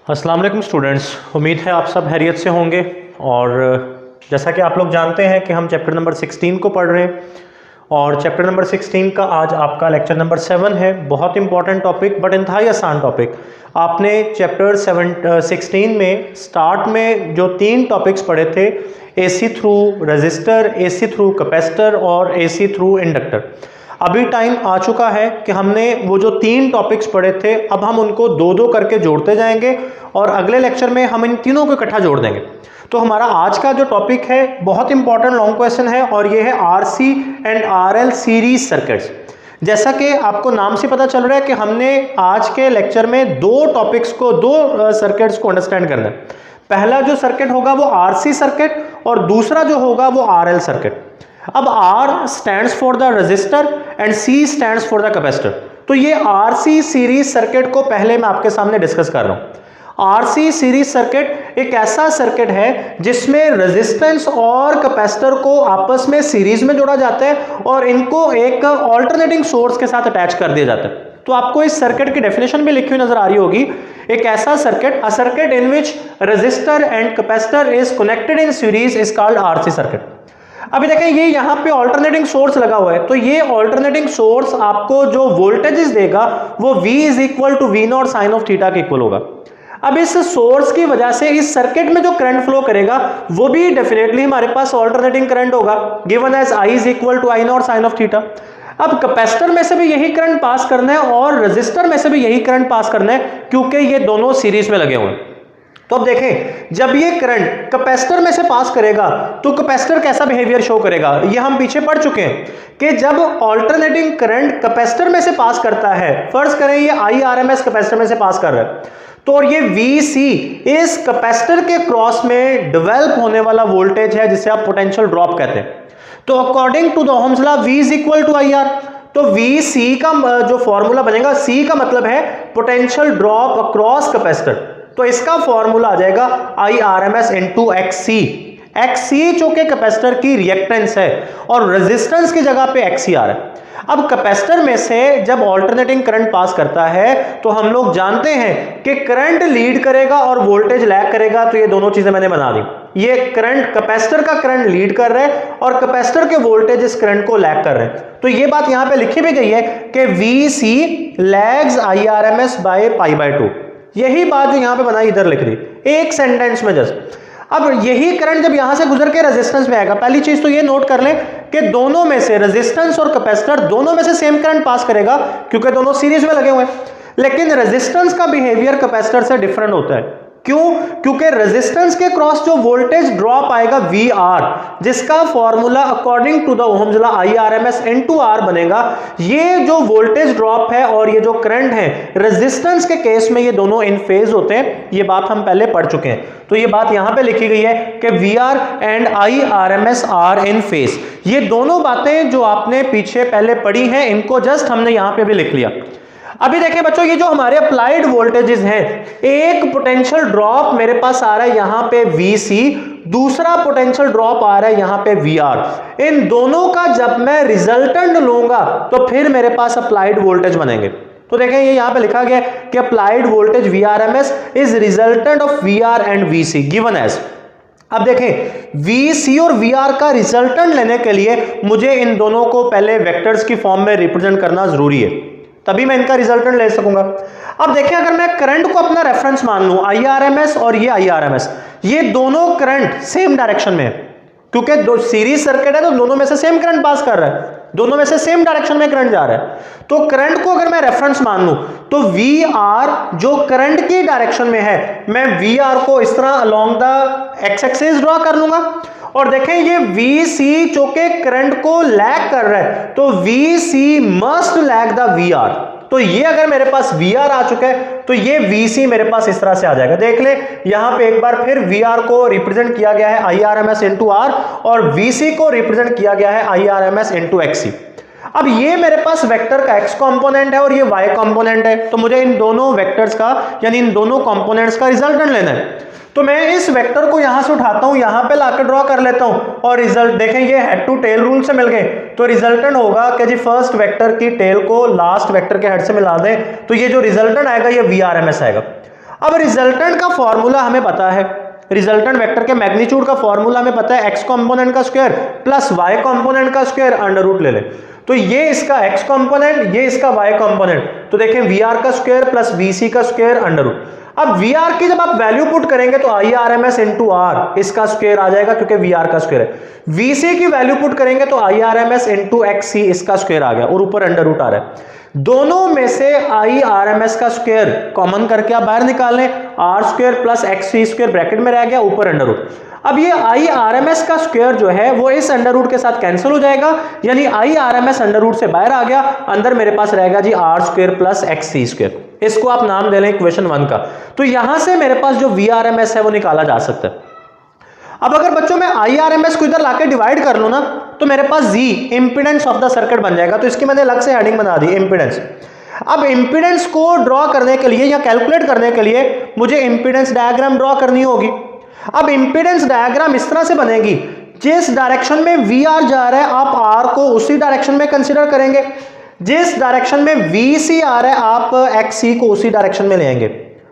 अस्सलाम वालेकुम स्टूडेंट्स, उम्मीद है आप सब खैरियत से होंगे। और जैसा कि आप लोग जानते हैं कि हम चैप्टर नंबर 16 को पढ़ रहे हैं और चैप्टर नंबर 16 का आज आपका लेक्चर नंबर 7 है। बहुत इंपॉर्टेंट टॉपिक बट इंतहाई आसान टॉपिक। आपने चैप्टर 16 में स्टार्ट में जो 3 टॉपिक्स पढ़े थे, AC through register, AC through capacitor और एसी थ्रू इंडक्टर। अभी टाइम आ चुका है कि हमने वो जो 3 टॉपिक्स पढ़े थे अब हम उनको 2-2 करके जोड़ते जाएंगे और अगले लेक्चर में हम इन तीनों को इकट्ठा जोड़ देंगे। तो हमारा आज का जो टॉपिक है बहुत इंपॉर्टेंट लॉन्ग क्वेश्चन है और ये है RC and RL series circuits. जैसा कि आपको नाम से पता चल रहा है कि हमने आज के लेक्चर में 2 टॉपिक्स को, 2 सर्किट्स को अंडरस्टैंड करना है। पहला जो सर्किट होगा वो आरसी सर्किट और दूसरा जो होगा वो आरएल सर्किट। अब R stands for the register and C stands for the capacitor. तो ये RC सीरीज सर्किट को पहले मैं आपके सामने डिस्कस कर रहा हूं। RC सीरीज सर्किट एक ऐसा सर्किट है जिसमें रेजिस्टेंस और कैपेसिटर को आपस में सीरीज में जोड़ा जाता है और इनको एक ऑल्टरनेटिंग सोर्स के साथ अटैच कर दिया जाता है। तो आपको इस सर्किट की डेफिनेशन भी लिखी हुई नजर आ रही होगी। एक ऐसा circuit, a circuit in which register and capacitor is connected in series is called RC circuit. अभी देखें ये यहाँ पे ऑल्टरनेटिंग सोर्स लगा हुआ है, तो ये ऑल्टरनेटिंग सोर्स आपको जो वोल्टेजेस देगा वो V is equal to V naught sine of theta के इक्वल होगा। अब इस सोर्स की वजह से इस सर्किट में जो करंट फ्लो करेगा वो भी डेफिनेटली हमारे पास ऑल्टरनेटिंग करंट होगा, given as I is equal to I naught sine of theta. अब कैपेसिटर में से भी यही करंट पास करना है और रजिस्टर में से भी यही करंट पास करना है क्योंकि ये दोनों सीरीज में लगे हुए हैं। तो अब देखें, जब ये करंट कैपेसिटर में से पास करेगा तो कैपेसिटर कैसा बिहेवियर शो करेगा, ये हम पीछे पढ़ चुके हैं कि जब ऑल्टरनेटिंग करंट कैपेसिटर में से पास करता है, फर्ज करें ये IRMS कैपेसिटर में से पास कर रहा है, तो और ये VC इस कैपेसिटर के क्रॉस में डेवलप होने वाला वोल्टेज है जिसे आप पोटेंशियल ड्रॉप कहते हैं। तो according to the Ohm's law V is equal to IR, तो VC का जो फॉर्मूला बनेगा, C का मतलब है पोटेंशियल ड्रॉप अक्रॉस कैपेसिटर, तो इसका फॉर्मूला आ जाएगा IRMS इंटू XC। XC जो कि कैपेसिटर की रिएक्टेंस है और रेजिस्टेंस की जगह पे XC आ रहा है। अब कैपेसिटर में से जब ऑल्टरनेटिंग करंट पास करता है तो हम लोग जानते हैं कि करंट लीड करेगा और वोल्टेज लैग करेगा, तो ये दोनों चीजें मैंने बना दी। ये करंट, कैपेसिटर का करंट लीड कर रहा है और कैपेसिटर के वोल्टेज इस करंट को लैग कर रहे हैं। तो ये बात यहां पे लिखी भी गई है कि VC लैग्स IRMS बाय π/2। यही बात जो यहां पे बनाई इधर लिख दी एक सेंटेंस में जस्ट। अब यही करंट जब यहां से गुजर के रेजिस्टेंस में आएगा, पहली चीज तो ये नोट कर लें कि दोनों में से रेजिस्टेंस और कैपेसिटर दोनों में से सेम करंट पास करेगा क्योंकि दोनों सीरीज में लगे हुए हैं। लेकिन रेजिस्टेंस का बिहेवियर कैपेसिटर से डिफरेंट होता है। क्यों? क्योंकि रेजिस्टेंस के क्रॉस जो वोल्टेज ड्रॉप आएगा VR, जिसका formula according to the Ohm's law IRMS into R बनेगा। ये जो वोल्टेज ड्रॉप है और ये जो करंट है रेजिस्टेंस के केस में ये दोनों इन फेज होते हैं। ये बात हम पहले पढ़ चुके हैं, तो ये बात यहां पे लिखी गई है कि VR and IRMS are in phase. ये दोनों बातें जो आपने पीछे पहले पढ़ी हैं इनको जस्ट हमने यहां पे भी लिख लिया। अभी देखें बच्चों, ये जो हमारे अप्लाइड वोल्टेजेस हैं, एक पोटेंशियल ड्रॉप मेरे पास आ रहा है यहां पे VC, दूसरा पोटेंशियल ड्रॉप आ रहा है यहां पे VR। इन दोनों का जब मैं रिजल्टेंट लूंगा तो फिर मेरे पास अप्लाइड वोल्टेज बनेंगे। तो देखें ये यहां पे लिखा गया कि applied voltage VRMS is resultant of VR and VC given as. अब देखें VC और VR का रिजल्टेंट लेने के लिए मुझे इन दोनों को पहले वेक्टर्स की फॉर्म में रिप्रेजेंट करना जरूरी है, तभी मैं इनका रिजल्टेंट ले सकूंगा। अब देखिए, अगर मैं करंट को अपना रेफरेंस मान लूं, IRMS और ये IRMS, ये दोनों करंट सेम डायरेक्शन में है क्योंकि दो सीरीज सर्किट है तो दोनों में से सेम करंट पास कर रहा है, दोनों में से सेम डायरेक्शन में करंट जा रहा है। तो करंट को अगर मैं रेफरेंस मान लूं तो VR जो करंट की डायरेक्शन में है, मैं VR को इस तरह along the x axis draw कर लूंगा। और देखें ये VC जो के करंट को लैग कर रहा है, तो VC must lag the VR। तो ये अगर मेरे पास VR आ चुका है तो ये VC मेरे पास इस तरह से आ जाएगा। देख ले यहां पे एक बार फिर VR को रिप्रेजेंट किया गया है IRMS इंटू R और VC को रिप्रेजेंट किया गया है IRMS इंटू XC। अब ये मेरे पास वेक्टर का x कंपोनेंट है और ये y कंपोनेंट है, तो मुझे इन दोनों वेक्टर्स का यानी इन दोनों कंपोनेंट्स का रिजल्टेंट लेना है। तो मैं इस वेक्टर को यहां से उठाता हूं, यहां पे लाकर ड्रॉ कर लेता हूं और रिजल्ट देखें ये हेड टू टेल रूल से मिल गए। तो रिजल्टेंट होगा कि जी फर्स्ट वेक्टर की टेल को लास्ट वेक्टर के हेड से मिला दें, तो ये जो रिजल्टेंट आएगा ये VRMS आएगा। अब रिजल्टेंट का फॉर्मूला हमें पता है, रिजल्टेंट वेक्टर के मैग्नीट्यूड का फॉर्मूला हमें पता है, x कंपोनेंट का स्क्वायर प्लस y कंपोनेंट का स्क्वायर अंडर रूट ले ले। तो ये इसका x कंपोनेंट, ये इसका y कंपोनेंट, तो देखें VR का स्क्वायर प्लस VC का स्क्वायर अंडर रूट। अब VR की जब आप वैल्यू पुट करेंगे तो IRMS इंटू R इसका स्क्वायर आ जाएगा क्योंकि VR का स्क्वायर है। VC की वैल्यू पुट करेंगे तो IRMS इंटू XC इसका स्क्वायर आ गया और ऊपर अंडर रूट आ रहा है। दोनों में से IRMS का स्क्वायर कॉमन करके आप बाहर निकाल लें, R square plus XC square bracket में रह गया, ऊपर अंडर रूट। अब ये IRMS का स्क्वायर जो है वो इस अंडर रूट के साथ कैंसिल हो जाएगा, यानी IRMS अंडर रूट से बाहर आ गया, अंदर मेरे पास रहेगा जी R square plus XC square. इसको आप नाम दे लें इक्वेशन 1 का। तो यहां से मेरे पास जो VRMS है वो निकाला जा सकता है। अब अगर बच्चों मैं IRMS को इधर लाके डिवाइड कर लूं ना तो मेरे पास Z impedance of the circuit बन जाएगा। तो इसकी मैंने अलग से हेडिंग बना दी, इंपीडेंस। अब इंपीडेंस को ड्रॉ करने के लिए या कैलकुलेट करने के लिए मुझे इंपीडेंस डायग्राम ड्रॉ करनी होगी। अब इंपीडेंस डायग्राम इस तरह से बनेगी, जिस डायरेक्शन में VR जा रहा है आप R को उसी डायरेक्शन में कंसीडर करेंगे, जिस डायरेक्शन में VC आ रहा है आप XC को उसी डायरेक्शन में लेंगे।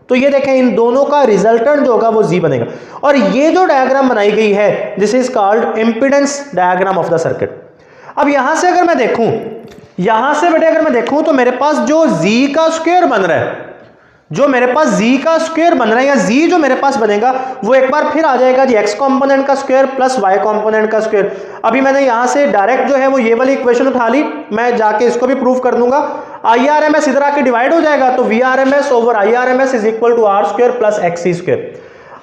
तो ये देखें इन दोनों का रिजल्टेंट जो होगा वो Z बनेगा। और ये जो डायग्राम बनाई गई है this is called impedance diagram of the circuit. अब यहां से अगर मैं देखूं, यहां से बेटे अगर मैं देखूं तो मेरे पास जो Z का स्क्वायर बन रहा है, जो मेरे पास Z का स्क्वायर बन रहा है या Z जो मेरे पास बनेगा वो एक बार फिर आ जाएगा जी x कंपोनेंट का स्क्वायर प्लस y कंपोनेंट का स्क्वायर। अभी मैंने यहां से डायरेक्ट जो है वो ये वाली इक्वेशन उठा ली, मैं जाके इसको भी प्रूव कर दूंगा। IRMS इधर आके डिवाइड हो जाएगा तो VRMS over IRMS is equal to R square plus XC square,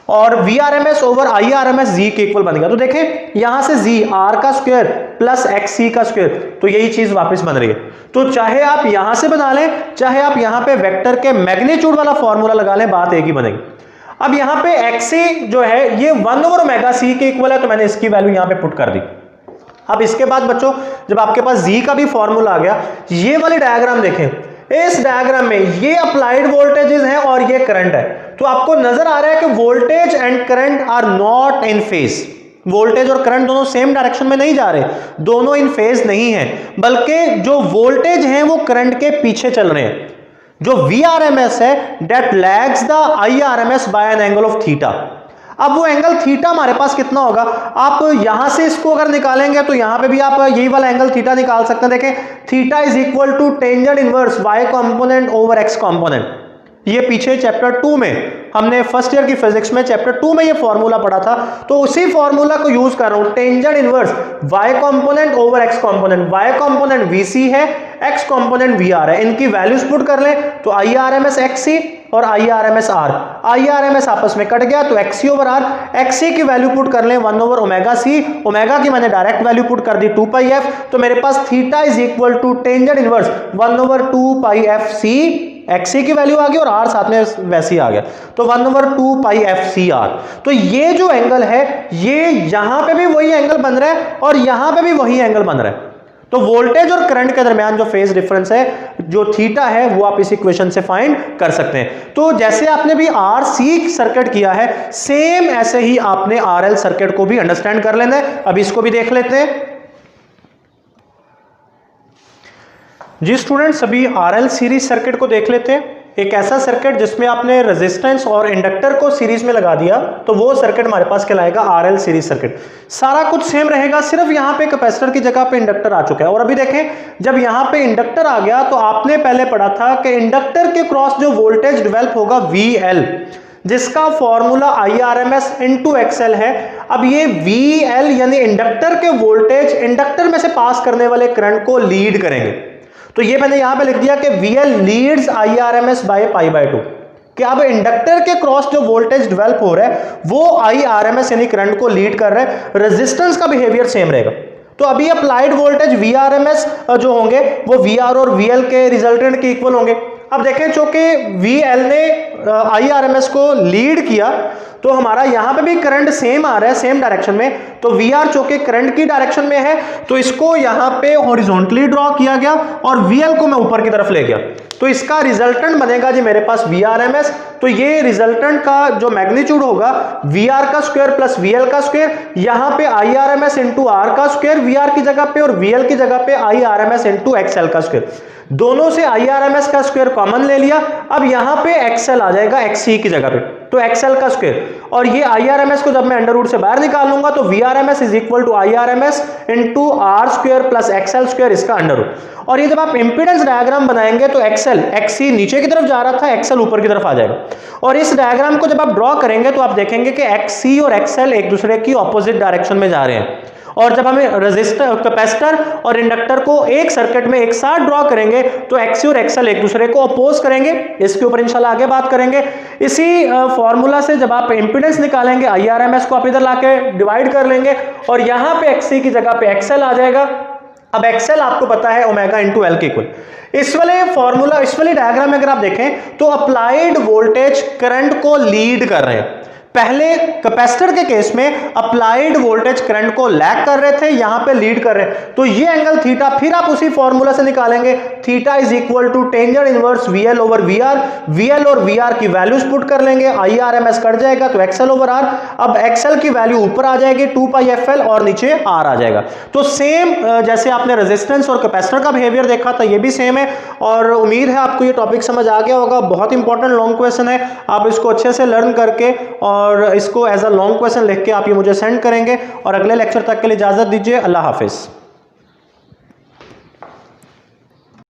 और VRMS ओवर IRMS Z के इक्वल बनेगा। तो देखें यहां से Z R का स्क्वायर प्लस XC का स्क्वायर, तो यही चीज वापस बन रही है। तो चाहे आप यहां से बना लें, चाहे आप यहां पे वेक्टर के मैग्नीट्यूड वाला फॉर्मूला लगा लें, बात एक ही बनेगी। अब यहां पे XC जो है ये 1 ओवर ओमेगा C के इक्वल है, तो मैंने इसकी वैल्यू यहां पे पुट कर दी। अब इसके बाद बच्चों जब आपके पास Z का भी फॉर्मूला आ गया, ये वाली डायग्राम देखें, इस डायग्राम में ये अप्लाइड वोल्टेजेस हैं और ये करंट है। तो आपको नजर आ रहा है कि voltage and current are not in phase. Voltage और करंट दोनों सेम डायरेक्शन में नहीं जा रहे, दोनों इन फेज नहीं है, बल्कि जो वोल्टेज हैं वो करंट के पीछे चल रहे हैं। जो VRMS है that lags the IRMS by an angle of theta. अब वो एंगल थीटा हमारे पास कितना होगा, आप यहां से इसको अगर निकालेंगे तो यहां पे भी आप यही वाला एंगल थीटा निकाल सकते हैं। देखें theta is equal to tangent inverse y component over x component. ये पीछे चैप्टर 2 में हमने फर्स्ट ईयर की फिजिक्स में चैप्टर 2 में ये फॉर्मूला पढ़ा था, तो उसी फॉर्मूला को यूज कर रहा हूं। Tangent inverse y component over x component, y component VC है, x कंपोनेंट VR है, इनकी वैल्यूज पुट कर लें तो IRMS XC और IRMS R, IRMS आपस में कट गया तो XC ओवर R, XC की वैल्यू पुट कर लें 1 ओवर ओमेगा C, ओमेगा की मैंने डायरेक्ट वैल्यू पुट कर दी 2 पाई f, तो मेरे पास theta is equal to tangent inverse 1 over 2 pi f C, XC की वैल्यू आ गई और R साथ में वैसे ही आ गया, तो 1 over 2 pi f C R। तो ये जो एंगल है ये यहां पे भी वही एंगल बन रहा है और यहां पे भी वही एंगल बन रहा है। तो वोल्टेज और करंट के दरमियान जो फेज डिफरेंस है जो थीटा है वो आप इस इक्वेशन से फाइंड कर सकते हैं। तो जैसे आपने भी RC सर्किट किया है सेम ऐसे ही आपने RL सर्किट को भी अंडरस्टैंड कर लेना है। अब इसको भी देख लेते हैं जी स्टूडेंट्स, अभी RL सीरीज सर्किट को देख लेते हैं। एक ऐसा सर्किट जिसमें आपने रेजिस्टेंस और इंडक्टर को सीरीज में लगा दिया तो वो सर्किट हमारे पास कहलाएगा RL सीरीज सर्किट। सारा कुछ सेम रहेगा, सिर्फ यहां पे कैपेसिटर की जगह पे इंडक्टर आ चुका है। और अभी देखें जब यहां पे इंडक्टर आ गया तो आपने पहले पढ़ा था कि इंडक्टर के क्रॉस जो वोल्टेज डेवलप होगा VL, जिसका फॉर्मूला IRMS इंटू XL है। अब ये VL यानी इंडक्टर के वोल्टेज इंडक्टर में से पास करने वाले करंट को लीड करेंगे। तो ये मैंने यहां पे लिख दिया कि VL leads IRMS by pi by 2, कि अब इंडक्टर के क्रॉस जो वोल्टेज डेवलप हो रहा है वो IRMS यानी करंट को लीड कर रहा है। रेजिस्टेंस का बिहेवियर सेम रहेगा। तो अभी अप्लाइड वोल्टेज VRMS जो होंगे वो VR और VL के रिजल्टेंट के इक्वल होंगे। अब देखें चूंकि VL ने IRMS को लीड किया तो हमारा यहां पे भी करंट सेम आ रहा है, सेम डायरेक्शन में, तो वी आर चूंकि करंट की डायरेक्शन में है तो इसको यहां पे हॉरिजॉन्टली ड्रॉ किया गया और वीएल को मैं ऊपर की तरफ ले गया, तो इसका रिजल्टेंट बनेगा जी मेरे पास VRMS। तो ये रिजल्टेंट का जो मैग्नीट्यूड होगा VR का स्क्वायर प्लस VL का स्क्वायर, यहां पे IRMS इंटू R का स्क्वायर VR की जगह पे और VL की जगह पे IRMS इंटू XL का स्क्वायर, दोनों से IRMS का स्क्वायर कॉमन ले लिया। अब यहां पे XL आ जाएगा XC की जगह पे, तो XL का स्क्वायर, और ये IRMS को जब मैं अंडर रूट से बाहर निकाल लूंगा तो VRMS is equal to IRMS into R square plus XL square, इसका अंडर रूट। और ये जब आप इंपीडेंस डायग्राम बनाएंगे तो XC नीचे की तरफ जा रहा था, XL ऊपर की तरफ आ जाएगा। और इस डायग्राम को जब आप ड्रॉ करेंगे तो आप देखेंगे कि XC और XL एक दूसरे की ऑपोजिट डायरेक्शन में जा रहे हैं। और जब हमें रेजिस्टर, कैपेसिटर और इंडक्टर को एक सर्किट में एक साथ ड्रॉ करेंगे तो XC और XL एक दूसरे को अपोज करेंगे। इसके ऊपर इंशाल्लाह आगे बात करेंगे। इसी फॉर्मूला से जब आप इंपीडेंस निकालेंगे IRMS को आप इधर लाके डिवाइड कर लेंगे और यहां पे XC की जगह पे XL आ जाएगा। अब XL आपको पता है ओमेगा इंटू एल के इक्वल। इस वाले फॉर्मूला, इस वाले डायग्राम में अगर आप देखें तो अप्लाइड वोल्टेज करंट को लीड कर रहे हैं। पहले कैपेसिटर के केस में अप्लाइड वोल्टेज करंट को लैग कर रहे थे, यहां पे लीड कर रहे हैं, तो ये एंगल थीटा फिर आप उसी फॉर्मूला से निकालेंगे, theta is equal to tangent inverse VL over VR। VL और VR की वैल्यूज पुट कर लेंगे, IRMS कट जाएगा तो XL ओवर R। अब XL की वैल्यू ऊपर आ जाएगी 2πfL और नीचे R आ जाएगा। तो सेम जैसे आपने रेजिस्टेंस और कैपेसिटर का बिहेवियर देखा था, ये भी सेम है। और उम्मीद है आपको ये टॉपिक समझ आ गया होगा। बहुत इंपॉर्टेंट लॉन्ग क्वेश्चन है, आप इसको अच्छे से लर्न करके और इसको एज अ लॉन्ग क्वेश्चन लिख के आप ये मुझे सेंड करेंगे। और अगले लेक्चर तक के लिए इजाजत दीजिए। अल्लाह हाफिज।